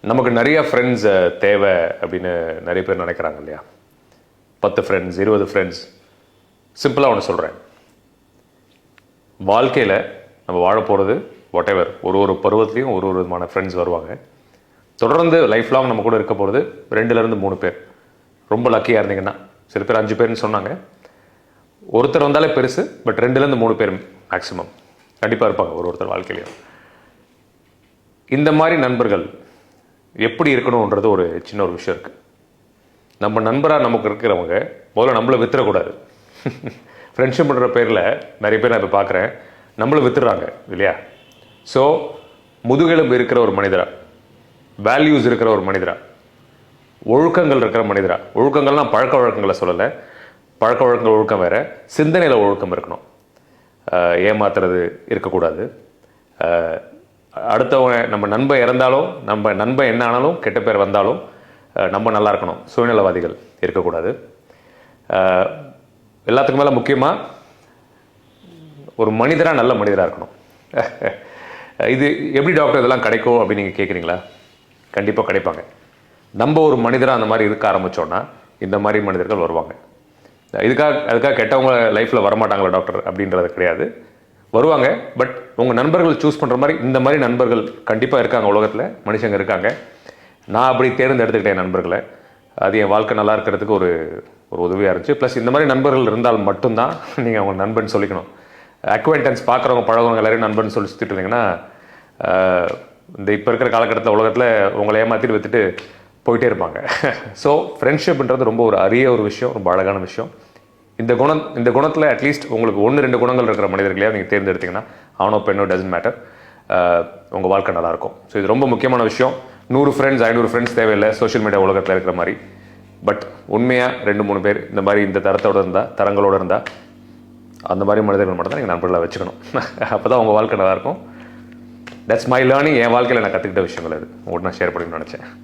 நமக்கு நிறைய ஃப்ரெண்ட்ஸ் தேவை அப்படின்னு நிறைய பேர் நினைக்கிறாங்க இல்லையா? 10 ஃப்ரெண்ட்ஸ், 20 ஃப்ரெண்ட்ஸ். சிம்பிளாக ஒன்று சொல்கிறேன். வாழ்க்கையில் நம்ம வாழ போகிறது வாட் எவர், ஒரு பருவத்துலேயும் ஒரு விதமான ஃப்ரெண்ட்ஸ் வருவாங்க. தொடர்ந்து லைஃப் லாங் நம்ம கூட இருக்க போகிறது 2லேருந்து 3 பேர். ரொம்ப லக்கியாக இருந்தீங்கன்னா, சில பேர் 5 பேர்னு சொன்னாங்க. ஒருத்தர் வந்தாலே பெருசு, பட் 2லேருந்து 3 பேர் மேக்ஸிமம் கண்டிப்பாக இருப்பாங்க ஒருத்தர் வாழ்க்கையிலையும். இந்த மாதிரி நண்பர்கள் எப்படி இருக்கணுன்றது ஒரு சின்ன ஒரு விஷயம் இருக்குது. நம்ம நண்பராக நமக்கு இருக்கிறவங்க முதல்ல நம்மளை வித்துறக்கூடாது. ஃப்ரெண்ட்ஷிப் பண்ணுற பேரில் நிறைய பேர் நான் இப்போ பார்க்குறேன், நம்மளை வித்துடுறாங்க இல்லையா? ஸோ முதுகெலும்பு இருக்கிற ஒரு மனிதரா, வேல்யூஸ் இருக்கிற ஒரு மனிதரா, ஒழுக்கங்கள் இருக்கிற மனிதரா, ஒழுக்கங்கள்லாம் பழக்க வழக்கங்களை சொல்லலை, பழக்க வழக்கங்கள் ஒழுக்கம் வேறு, சிந்தனையில் ஒழுக்கம் இருக்கணும். ஏமாத்துறது இருக்கக்கூடாது. அடுத்தவங்க நம்ம நண்பன் இறந்தாலும், நம்ம நண்பன் என்ன ஆனாலும், கெட்ட பேர் வந்தாலும் நம்ம நல்லா இருக்கணும். சுயநலவாதிகள் இருக்கக்கூடாது. எல்லாத்துக்கும் மேலே முக்கியமாக ஒரு மனிதராக நல்ல மனிதராக இருக்கணும். இது எப்படி டாக்டர் இதெல்லாம் கிடைக்கும் அப்படின்னு நீங்கள் கேட்குறீங்களா? கண்டிப்பாக கிடைப்பாங்க. நம்ம ஒரு மனிதராக அந்த மாதிரி இருக்க ஆரம்பித்தோன்னா இந்த மாதிரி மனிதர்கள் வருவாங்க. அதுக்காக கெட்டவங்க லைஃப்பில் வரமாட்டாங்களா டாக்டர் அப்படின்றது கிடையாது, வருவாங்க. பட் உங்கள் நண்பர்கள் சூஸ் பண்ணுற மாதிரி இந்த மாதிரி நண்பர்கள் கண்டிப்பாக இருக்காங்க, உலகத்தில் மனுஷங்க இருக்காங்க. நான் அப்படி தேர்ந்தெடுத்துக்கிட்டேன் நண்பர்களை. அது என் வாழ்க்கை நல்லா இருக்கிறதுக்கு ஒரு உதவியாக இருந்துச்சு. ப்ளஸ் இந்த மாதிரி நண்பர்கள் இருந்தால் மட்டும்தான் நீங்கள் அவங்க நண்பன் சொல்லிக்கணும். அக்வைண்டன்ஸ் பார்க்குறவங்க பழகவங்க எல்லாரையும் நண்பன் சொல்லி சுற்றிட்டு இருந்தீங்கன்னா, இந்த இப்போ இருக்கிற காலகட்டத்தில் உலகத்தில் உங்களை ஏமாற்றிட்டு விற்றுட்டு போயிட்டே இருப்பாங்க. ஸோ ஃப்ரெண்ட்ஷிப்ன்றது ரொம்ப ஒரு அரிய ஒரு விஷயம், ரொம்ப அழகான விஷயம். இந்த குணத்தில் அட்லீஸ்ட் உங்களுக்கு 1-2 குணங்கள் இருக்கிற மனிதர்களையாக நீங்கள் தேர்ந்தெடுத்தீங்கன்னா, ஆணோ பெண்ணோ டசன்ட் மேட்டர், உங்கள் வாழ்க்கை நல்லாயிருக்கும். ஸோ இது ரொம்ப முக்கியமான விஷயம். 100 ஃப்ரெண்ட்ஸ் 500 ஃப்ரெண்ட்ஸ் தேவையில்லை சோஷியல் மீடியா உலகத்தில் இருக்கிற மாதிரி. பட் உண்மையாக 2-3 பேர் இந்த மாதிரி இந்த தரங்களோடு இருந்தால் அந்த மாதிரி மனிதர்கள் மட்டும் தான் நீங்கள் நண்பர்களை வச்சுக்கணும். அப்போ தான் உங்கள் வாழ்க்கை நல்லாயிருக்கும். That's my learning. என் வாழ்க்கையில் நான் கற்றுக்கிட்ட விஷயங்கள் அது உங்கள்கிட்ட நான் ஷேர் பண்ணணும்னு நினச்சேன்.